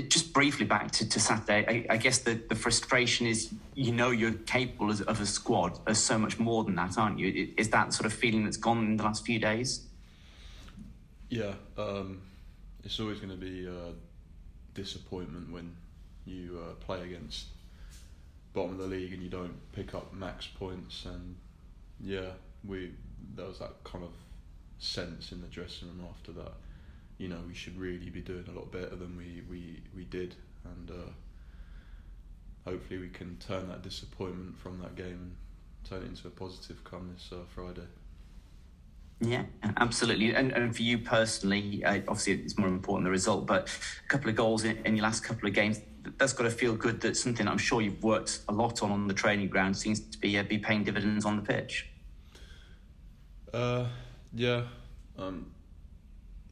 Just briefly back to Saturday, I guess the frustration is, you're capable of a squad as so much more than that, aren't you? Is that sort of feeling that's gone in the last few days? Yeah, it's always going to be a disappointment when you play against bottom of the league and you don't pick up max points. And yeah, there was that kind of sense in the dressing room after that. We should really be doing a lot better than we did, and hopefully we can turn that disappointment from that game and turn it into a positive come this Friday. Yeah, absolutely. And for you personally, obviously it's more important the result, but a couple of goals in your last couple of games, that's got to feel good. That something I'm sure you've worked a lot on the training ground seems to be paying dividends on the pitch. Yeah,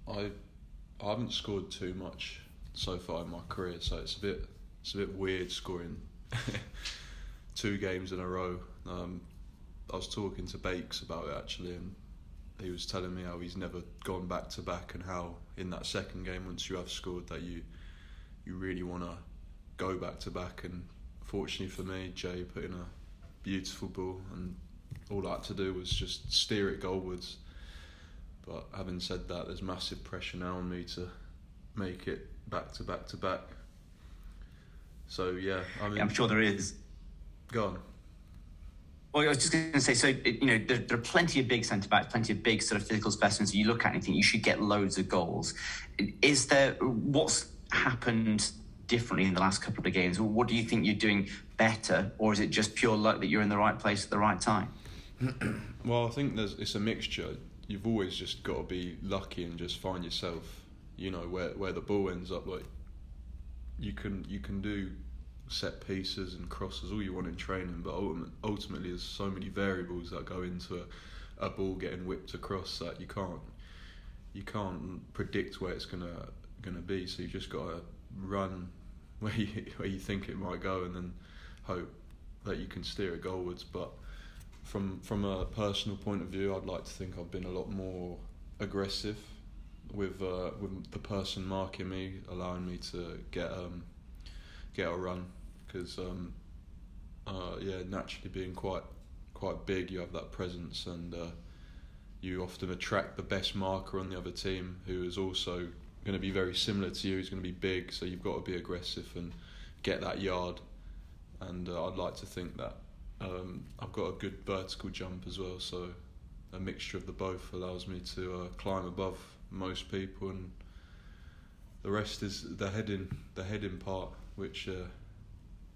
I haven't scored too much so far in my career, so it's a bit weird scoring 2 games in a row. I was talking to Bakes about it actually, and he was telling me how he's never gone back to back, and how in that second game, once you have scored, that you really want to go back to back. And fortunately for me, Jay put in a beautiful ball, and all I had to do was just steer it goalwards. But having said that, there's massive pressure now on me to make it back to back to back. So yeah, I'm sure there is. Go on. Well, I was just going to say, so there are plenty of big centre backs, plenty of big sort of physical specimens. You look at anything, you should get loads of goals. What's happened differently in the last couple of games? What do you think you're doing better, or is it just pure luck that you're in the right place at the right time? Well, I think it's a mixture. You've always just got to be lucky and just find yourself, where the ball ends up. Like you can do set pieces and crosses all you want in training, but ultimately there's so many variables that go into a ball getting whipped across that you can't predict where it's gonna be. So you just got to run where you think it might go, and then hope that you can steer it goalwards. But from a personal point of view, I'd like to think I've been a lot more aggressive with the person marking me, allowing me to get a run, because naturally being quite big, you have that presence, and you often attract the best marker on the other team, who is also going to be very similar to you. He's going to be big, so you've got to be aggressive and get that yard. And I'd like to think that I've got a good vertical jump as well, so a mixture of the both allows me to climb above most people, and the rest is the heading part, which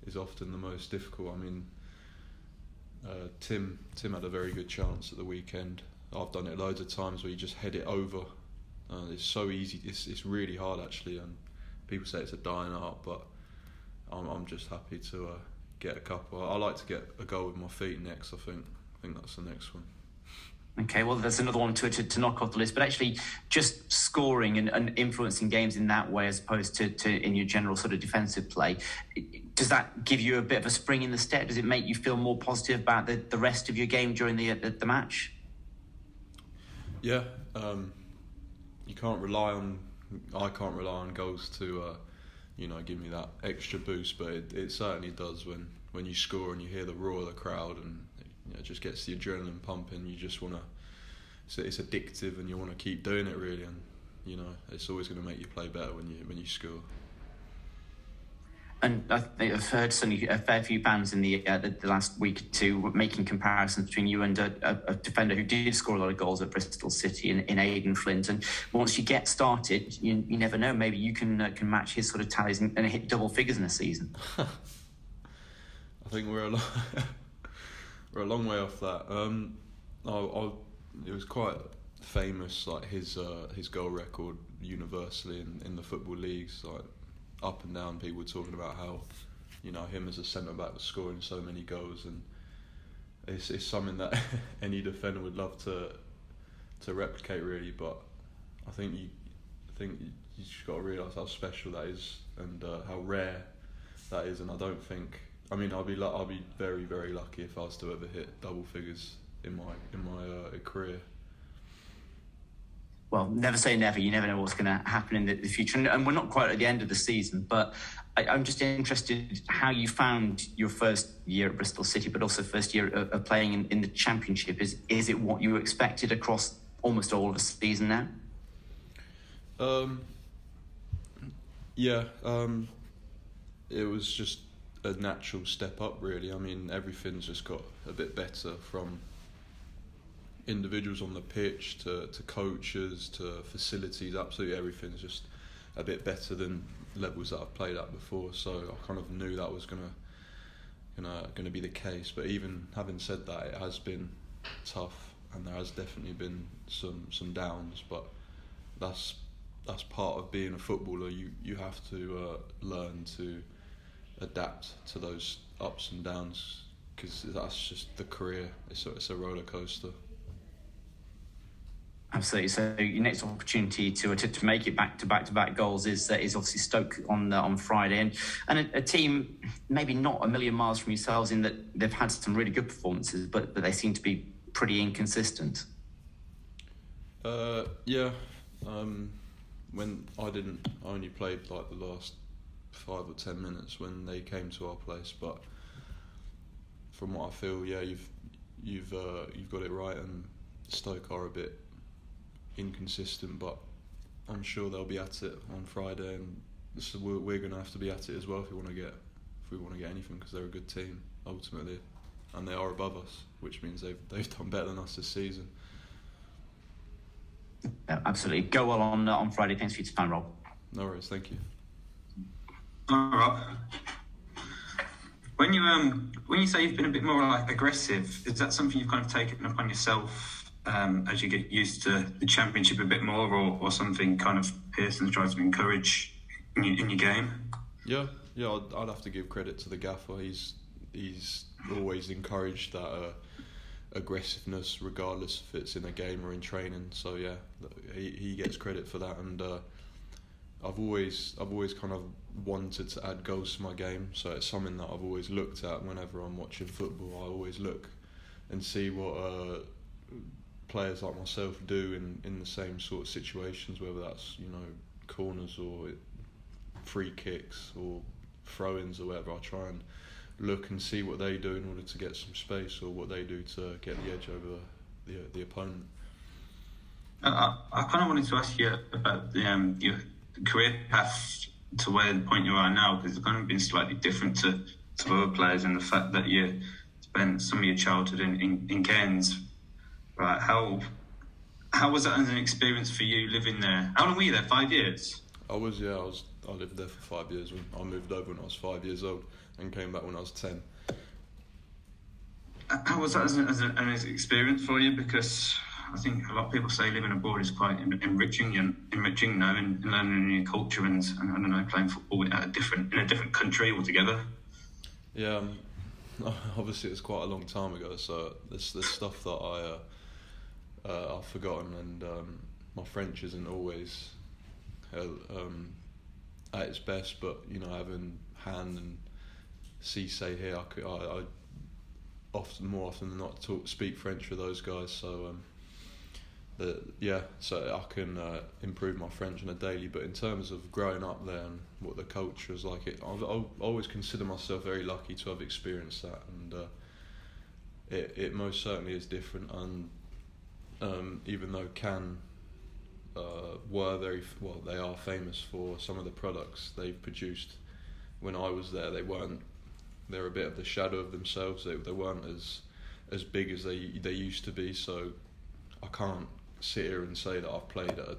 is often the most difficult. I mean, Tim had a very good chance at the weekend. I've done it loads of times where you just head it over. It's so easy. It's really hard actually, and people say it's a dying art, but I'm just happy to get a couple. I like to get a goal with my feet next. I think that's the next one. Okay, well, there's another one to knock off the list, but actually just scoring and influencing games in that way, as opposed to in your general sort of defensive play, does that give you a bit of a spring in the step? Does it make you feel more positive about the rest of your game during the match? Yeah, I can't rely on goals to give me that extra boost, but it certainly does when you score and you hear the roar of the crowd, and it just gets the adrenaline pumping. You just want to, it's addictive, and you want to keep doing it really, and it's always going to make you play better when you score. And I think I've heard certainly a fair few fans in the last week or two making comparisons between you and a defender who did score a lot of goals at Bristol City in Aidan Flint. And once you get started, you never know. Maybe you can match his sort of tallies and hit double figures in a season. I think we're a long way off that. It was quite famous, like his goal record universally in the football leagues, like up and down. People were talking about how him as a centre back was scoring so many goals, and it's something that any defender would love to replicate really. But I think you just got to realise how special that is, and how rare that is. And I don't think, I'll be very, very lucky if I was to ever hit double figures in my career. well, never say never. You never know what's going to happen in the future. And we're not quite at the end of the season, but I'm just interested how you found your first year at Bristol City, but also first year of playing in the Championship. Is it what you expected across almost all of the season now? It was just a natural step up, really. I mean, everything's just got a bit better, from individuals on the pitch to coaches to facilities. Absolutely everything's just a bit better than levels that I've played at before. So I kind of knew that was gonna be the case. But even having said that, it has been tough, and there has definitely been some downs. But that's part of being a footballer. You have to learn to adapt to those ups and downs, because that's just the career. It's a roller coaster. Absolutely. So your next opportunity to make it back to back goals is obviously Stoke on Friday, and a team maybe not a million miles from yourselves in that they've had some really good performances, but they seem to be pretty inconsistent. When I only played like the last 5 or 10 minutes when they came to our place, but from what I feel, yeah, you've got it right, and Stoke are a bit inconsistent, but I'm sure they'll be at it on Friday, and so we're going to have to be at it as well if we want to get anything, because they're a good team ultimately, and they are above us, which means they've done better than us this season. Yeah, absolutely. Go well on Friday. Thanks for your time, Rob. No worries. Thank you. Rob, when you say you've been a bit more like aggressive, is that something you've kind of taken upon yourself as you get used to the Championship a bit more, or something kind of Pearson tries to encourage in your game? Yeah, I'd have to give credit to the gaffer. He's always encouraged that aggressiveness, regardless if it's in a game or in training. So yeah, he gets credit for that, and I've always kind of wanted to add goals to my game. So it's something that I've always looked at whenever I'm watching football. I always look and see what players like myself do in the same sort of situations, whether that's corners or free kicks or throw-ins or whatever. I try and look and see what they do in order to get some space, or what they do to get the edge over the opponent. I kind of wanted to ask you about your career path to where the point you are now, because it's kind of been slightly different to other players, and the fact that you spent some of your childhood in Cairns. Right, how was that as an experience for you living there? How long were you there? 5 years? I lived there for 5 years. I moved over when I was 5 years old and came back when I was 10. How was that as an experience for you? Because I think a lot of people say living abroad is quite enriching, and learning a new culture and I don't know, playing football in a different country altogether. Yeah, obviously it's quite a long time ago, so there's stuff that I've forgotten, and my French isn't always at its best, but having Han and Cisse here, I more often than not speak French with those guys, so so I can improve my French on a daily. But in terms of growing up there and what the culture is like, I always consider myself very lucky to have experienced that, and it most certainly is different. And even though Cannes they are famous for some of the products they've produced, when I was there, they're a bit of the shadow of themselves. They weren't as big as they used to be. So I can't sit here and say that I've played at a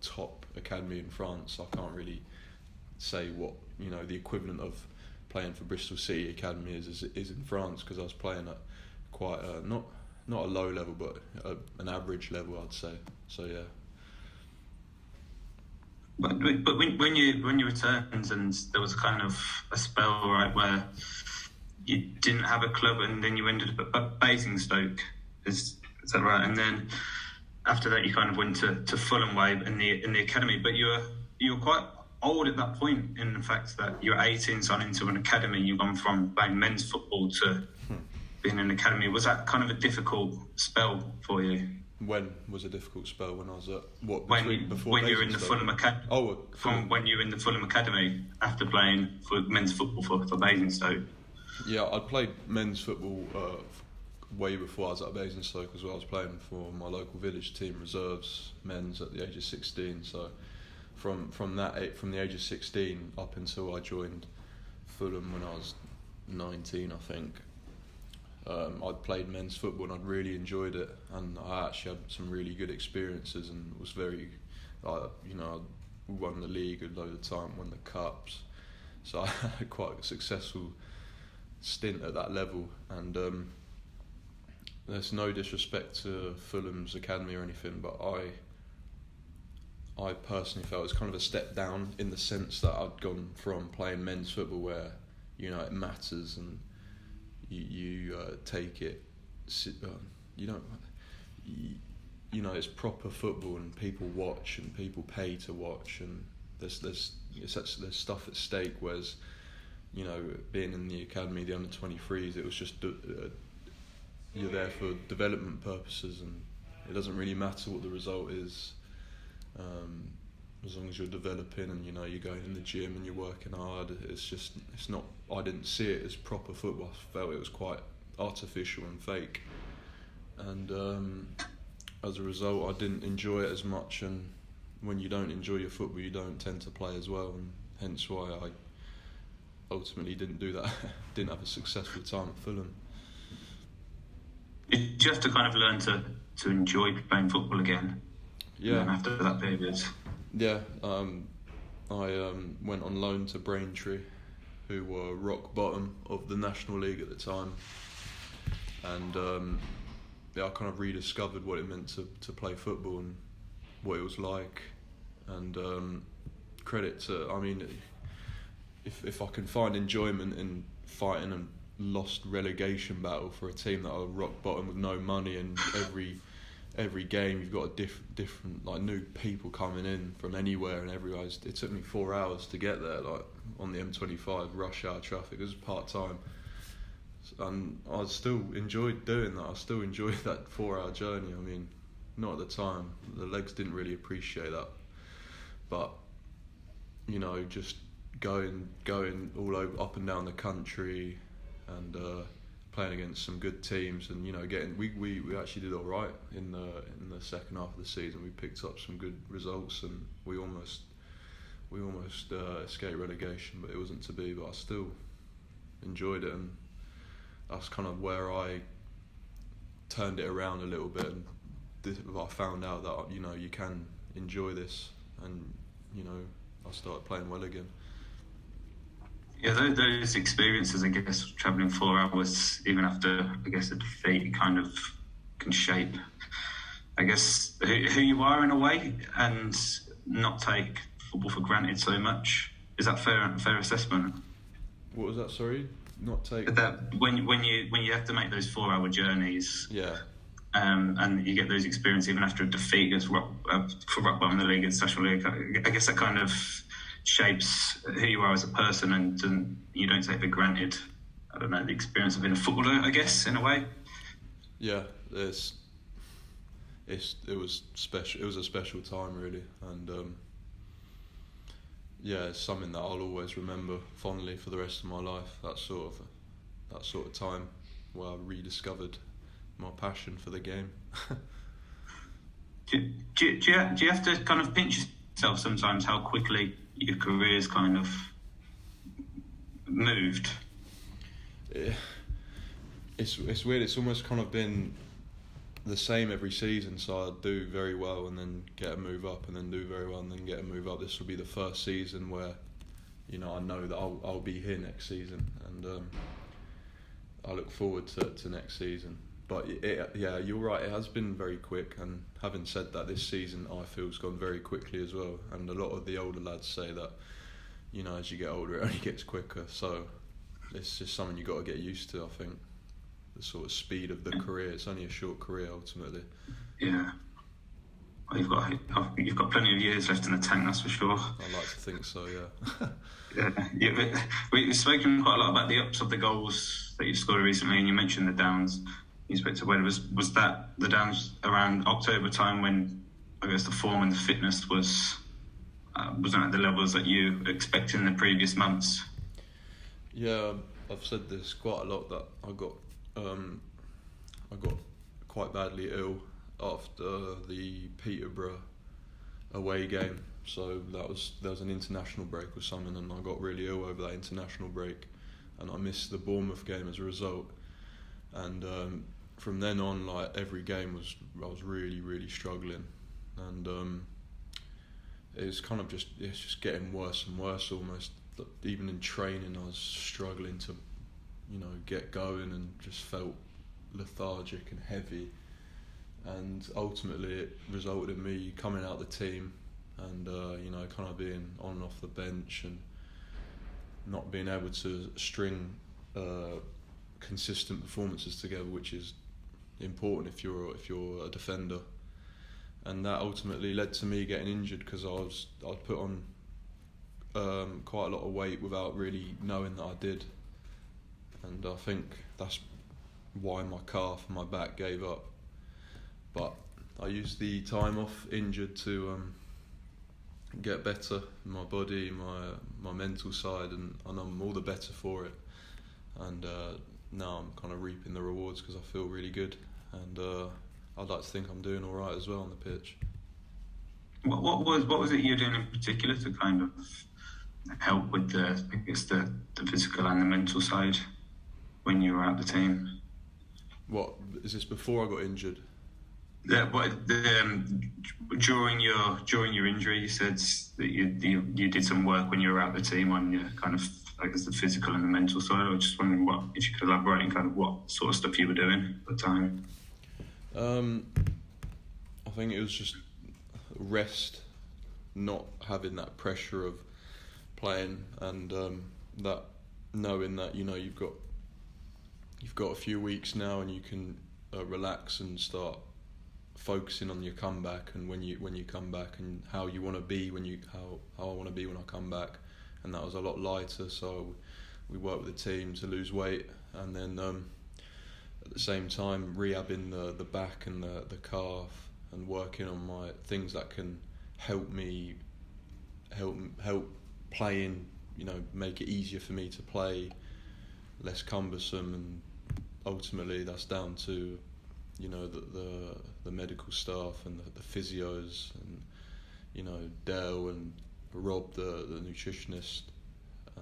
top academy in France. I can't really say what the equivalent of playing for Bristol City Academy is in France, because I was playing at quite not a low level, but an average level, I'd say. So yeah. But when you returned, and there was kind of a spell, right, where you didn't have a club, and then you ended up at Basingstoke, is that right? And then after that, you kind of went to Fulham way in the academy. But you were quite old at that point, in the fact that you were 18, so into an academy. You've gone from playing men's football to being in an academy. Was that kind of a difficult spell for you? When was a difficult spell? When I was at before you were in the Fulham Academy. When you were in the Fulham Academy after playing for men's football for Basingstoke. Yeah, I played men's football way before I was at Basingstoke as well. I was playing for my local village team reserves men's at the age of 16. So from the age of 16 up until I joined Fulham when I was 19, I think. I'd played men's football and I'd really enjoyed it, and I actually had some really good experiences and was very, I won the league a load of time, won the cups, so I had quite a successful stint at that level. And there's no disrespect to Fulham's academy or anything, but I personally felt it was kind of a step down in the sense that I'd gone from playing men's football where it matters and you take it, it's proper football and people watch and people pay to watch, and there's stuff at stake. Whereas being in the academy, the under-23s, it was just you're there for development purposes, and it doesn't really matter what the result is, as long as you're developing and you're going in the gym and you're working hard. It's not. I didn't see it as proper football. I felt it was quite artificial and fake, and as a result, I didn't enjoy it as much. And when you don't enjoy your football, you don't tend to play as well, and hence why I ultimately didn't do that. Didn't have a successful time at Fulham. Did you have to kind of learn to enjoy playing football again? Yeah. After that period. Yeah, I went on loan to Braintree, who were rock bottom of the National League at the time, and I kind of rediscovered what it meant to play football and what it was like. And credit to, if I can find enjoyment in fighting a lost relegation battle for a team that are rock bottom with no money, and every game you've got a different like new people coming in from anywhere and everywhere. It took me 4 hours to get there, like on the M25 rush hour traffic. It was part-time, and I still enjoyed doing that. I still enjoyed that 4-hour journey. Not at the time, the legs didn't really appreciate that, but just going all over, up and down the country, and playing against some good teams, and we actually did all right in the second half of the season. We picked up some good results, and we almost escaped relegation, but it wasn't to be. But I still enjoyed it, and that's kind of where I turned it around a little bit, and I found out that you can enjoy this, and I started playing well again. Yeah, those experiences, I guess, travelling 4 hours, even after, I guess, a defeat, kind of can shape, I guess, who you are in a way, and not take football for granted so much. Is that fair assessment? What was that? Sorry, not take that when you have to make those 4-hour journeys. Yeah. And you get those experiences even after a defeat against for rock bottom in the league, against National League. I guess that kind of shapes who you are as a person, and you don't take for granted, I don't know, the experience of being a footballer, I guess, in a way. Yeah, it was special. It was a special time, really, and it's something that I'll always remember fondly for the rest of my life. That sort of time where I rediscovered my passion for the game. Do you have to kind of pinch yourself sometimes how quickly your career's kind of moved? It's weird. It's almost kind of been the same every season. So I do very well and then get a move up, and then do very well and then get a move up. This will be the first season where I know that I'll be here next season, and I look forward to next season. But you're right, it has been very quick, and having said that, this season I feel has gone very quickly as well, and a lot of the older lads say that as you get older it only gets quicker, so it's just something you've got to get used to. I think the sort of speed of the career, it's only a short career ultimately. Yeah, well, you've got plenty of years left in the tank, that's for sure. I like to think so, yeah. We've spoken quite a lot about the ups of the goals that you've scored recently, and you mentioned the downs. you spoke to Wade, was that the downs around October time when I guess the form and the fitness wasn't at the levels that you expected in the previous months? Yeah, I've said this quite a lot that I got quite badly ill after the Peterborough away game. So there was an international break or something, and I got really ill over that international break, and I missed the Bournemouth game as a result. And from then on, like every game I was really, really struggling, and it's just getting worse and worse almost. Even in training, I was struggling to, get going, and just felt lethargic and heavy. And ultimately, it resulted in me coming out the team, and kind of being on and off the bench, and not being able to string consistent performances together, which is important if you're a defender. And that ultimately led to me getting injured because I'd put on quite a lot of weight without really knowing that I did, and I think that's why my calf and my back gave up. But I used the time off injured to get better in my body, my mental side, and I'm all the better for it. And now I'm kind of reaping the rewards because I feel really good, and I'd like to think I'm doing all right as well on the pitch. What was it you were doing in particular to kind of help with the physical and the mental side when you were out the team? What is this before I got injured? Yeah, during your injury, you said that you did some work when you were out the team on your kind of, I guess, the physical and the mental side. I was just wondering if you could elaborate on kind of what sort of stuff you were doing at the time. I think it was just rest, not having that pressure of playing, and that knowing that you've got a few weeks now, and you can relax and start focusing on your comeback, and when you come back, and how you want to be how I want to be when I come back. And that was a lot lighter, so we worked with the team to lose weight, and then at the same time rehabbing the back and the calf, and working on my things that can help me help playing, make it easier for me to play, less cumbersome. And ultimately that's down to the medical staff and the physios, and Dale and Rob, the nutritionist,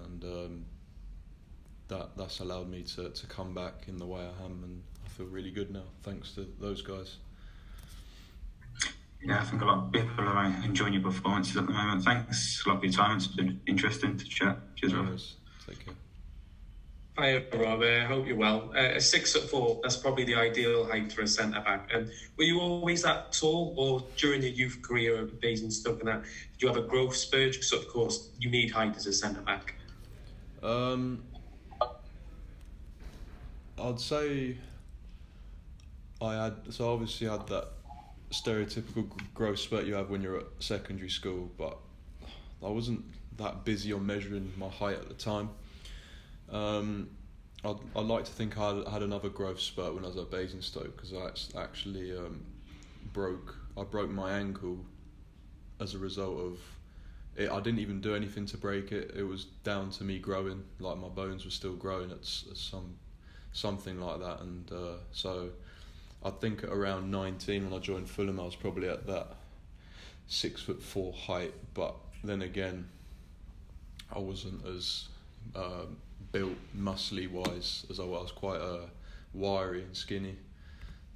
and that's allowed me to come back in the way I am, and I feel really good now thanks to those guys. Yeah, I think a lot of people are enjoying your performances at the moment. Thanks a lot for your time. It's been interesting to chat. Cheers, Rob. Take care. Hi, Rob. I hope you're well. 6'4", that's probably the ideal height for a centre-back. Were you always that tall, or during your youth career at Basingstoke and that, did you have a growth spurt? Because, of course, you need height as a centre-back. I'd say I obviously had that stereotypical growth spurt you have when you're at secondary school, but I wasn't that busy on measuring my height at the time. I'd like to think I had another growth spurt when I was at Basingstoke, because I actually broke my ankle as a result of it. I didn't even do anything to break it. It was down to me growing, like my bones were still growing at something like that. And so I think at around 19 when I joined Fulham, I was probably at that 6'4" height. But then again, I wasn't as built muscly wise as I was. Quite wiry and skinny.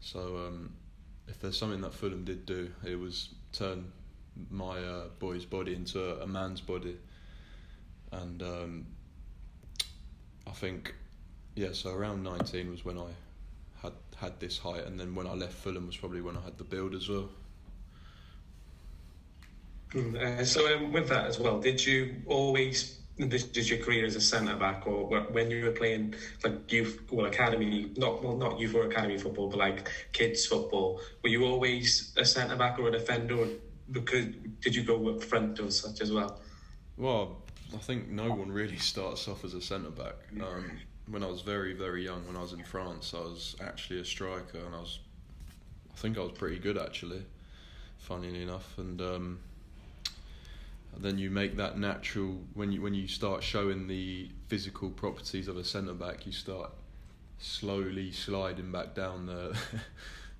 So if there's something that Fulham did do, it was turn my boy's body into a man's body. And I think, so around 19 was when I had this height, and then when I left Fulham was probably when I had the build as well. So with that as well, did you always, did your career as a centre-back, or when you were playing like youth or academy, not youth or academy football, but like kids football, were you always a centre-back or a defender, or did you go up front or such as well? Well, I think no one really starts off as a centre-back. when I was very, very young, when I was in France, I was actually a striker, and I think I was pretty good actually, funnily enough. And then you make that natural when you start showing the physical properties of a centre back, you start slowly sliding back down the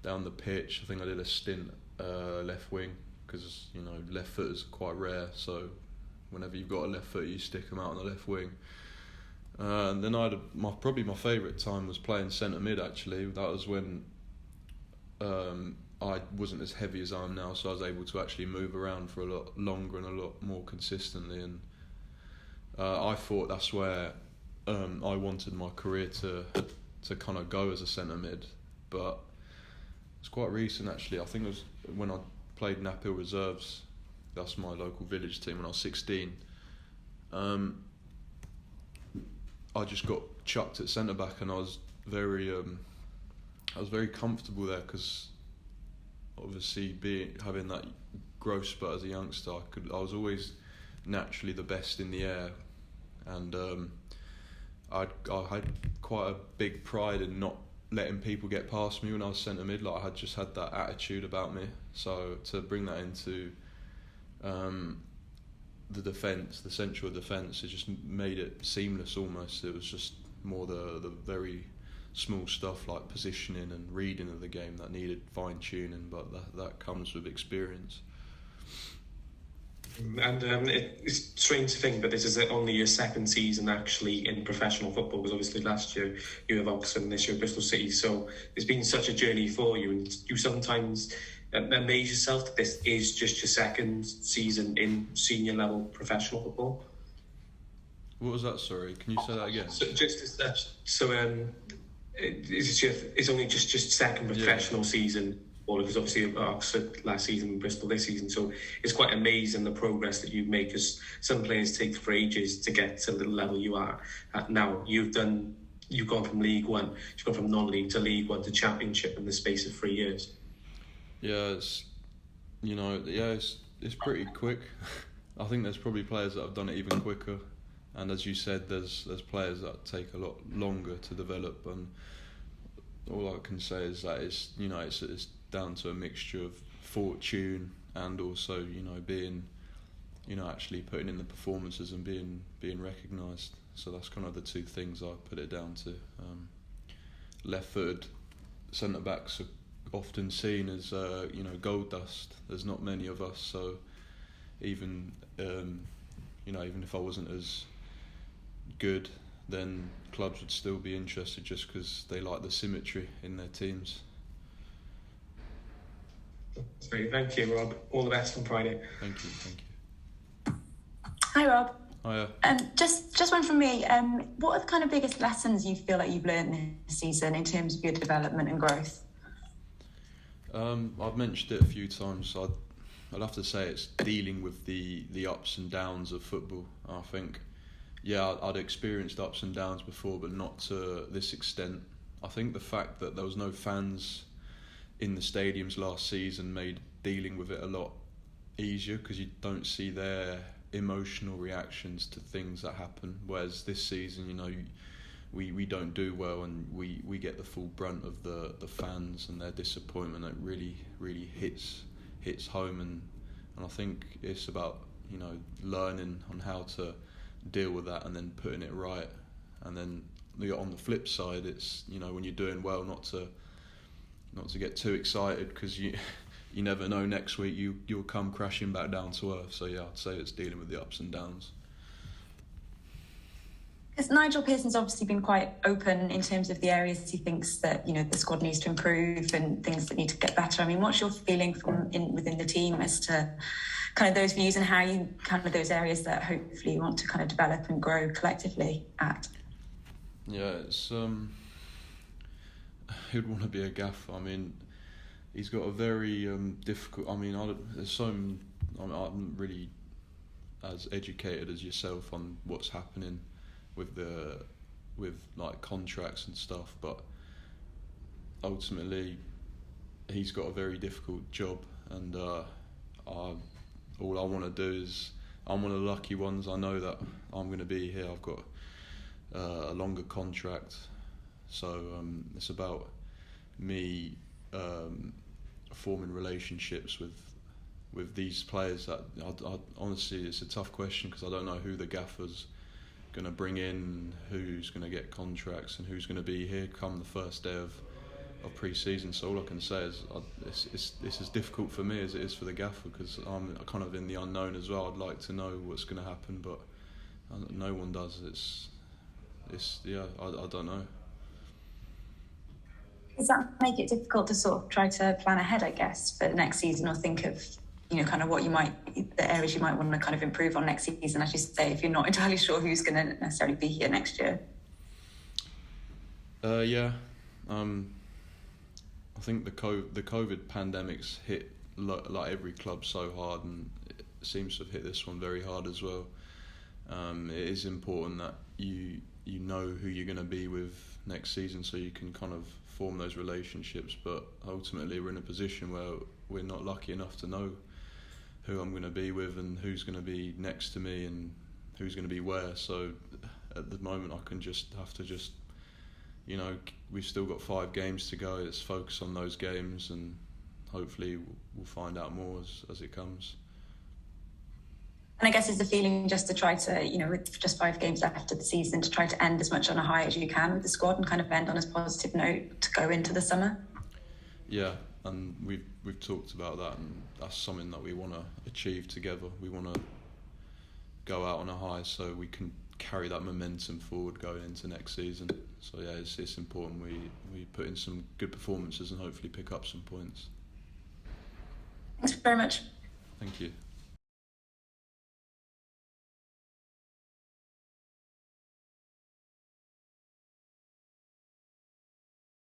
down the pitch. I think I did a stint left wing because left footers are quite rare. So whenever you've got a left foot, you stick them out on the left wing. And then probably my favourite time was playing centre mid. Actually, that was when I wasn't as heavy as I am now, so I was able to actually move around for a lot longer and a lot more consistently. And I thought that's where I wanted my career to kind of go as a centre mid. But it's quite recent actually. I think it was when I played Naphill Reserves. That's my local village team when I was 16. I just got chucked at centre back, and I was very comfortable there because obviously having that growth spurt as a youngster, I was always naturally the best in the air, and I had quite a big pride in not letting people get past me when I was centre mid. Like I had just had that attitude about me, so to bring that into the defence, the central defence, it just made it seamless almost. It was just more the very small stuff like positioning and reading of the game that needed fine tuning, but that comes with experience. And it's strange to think that this is only your second season actually in professional football, because obviously last year you have Oxford and this year Bristol City, so it's been such a journey for you, and you sometimes amaze yourself that this is just your second season in senior level professional football. What was that, sorry? Can you say that again? So just as such, it's only just second professional season, because obviously Oxford last season and Bristol this season, so it's quite amazing the progress that you make, because some players take for ages to get to the level you are at now. You've gone from League One, you've gone from non-league to League One to Championship in the space of 3 years. Yeah, it's pretty quick. I think there's probably players that have done it even quicker, and as you said, there's players that take a lot longer to develop. And all I can say is that it's down to a mixture of fortune and also being actually putting in the performances and being recognised. So that's kind of the two things I put it down to. Left-footed centre backs are often seen as gold dust. There's not many of us, so even if I wasn't as good, then clubs would still be interested just because they like the symmetry in their teams. Great, thank you, Rob. All the best on Friday. Thank you. Hi, Rob. Hiya. Just one from me. What are the kind of biggest lessons you feel like you've learned this season in terms of your development and growth? I've mentioned it a few times. I'd have to say it's dealing with the ups and downs of football. I think, I'd experienced ups and downs before, but not to this extent. I think the fact that there was no fans in the stadiums last season made dealing with it a lot easier, because you don't see their emotional reactions to things that happen. Whereas this season, we don't do well, and we get the full brunt of the fans and their disappointment. It really hits home, and I think it's about learning on how to deal with that and then putting it right. And then on the flip side, it's when you're doing well, not to get too excited, because you never know, next week you'll come crashing back down to earth. So I'd say it's dealing with the ups and downs. Because Nigel Pearson's obviously been quite open in terms of the areas he thinks that the squad needs to improve and things that need to get better. I mean, what's your feeling within the team as to kind of those views and how you kind of those areas that hopefully you want to kind of develop and grow collectively at? Yeah, it's who'd want to be a gaffer? I mean, he's got a very difficult. I mean, I'm not really as educated as yourself on what's happening with like contracts and stuff, but ultimately he's got a very difficult job, and all I want to do is, I'm one of the lucky ones. I know that I'm going to be here. I've got a longer contract. So it's about me forming relationships with these players that I honestly, it's a tough question because I don't know who the gaffer's going to bring in, who's going to get contracts and who's going to be here come the first day of pre-season. So all I can say is it's as difficult for me as it is for the gaffer because I'm kind of in the unknown as well. I'd like to know what's going to happen, but no one does. I don't know. Does that make it difficult to sort of try to plan ahead, I guess, for next season, or think of, kind of the areas you might want to kind of improve on next season, as you say, if you're not entirely sure who's going to necessarily be here next year? Yeah. I think the COVID pandemic's hit like every club so hard, and it seems to have hit this one very hard as well. It is important that you know who you're going to be with next season, so you can kind of form those relationships. But ultimately, we're in a position where we're not lucky enough to know who I'm going to be with and who's going to be next to me and who's going to be where. So at the moment, I can have to we've still got 5 games to go. Let's focus on those games, and hopefully we'll find out more as it comes. And I guess is the feeling just to try to, with just 5 games left of the season, to try to end as much on a high as you can with the squad and kind of end on a positive note to go into the summer? Yeah, and we've talked about that, and that's something that we want to achieve together. We want to go out on a high so we can carry that momentum forward going into next season. So yeah, it's important we put in some good performances and hopefully pick up some points. Thanks very much. Thank you.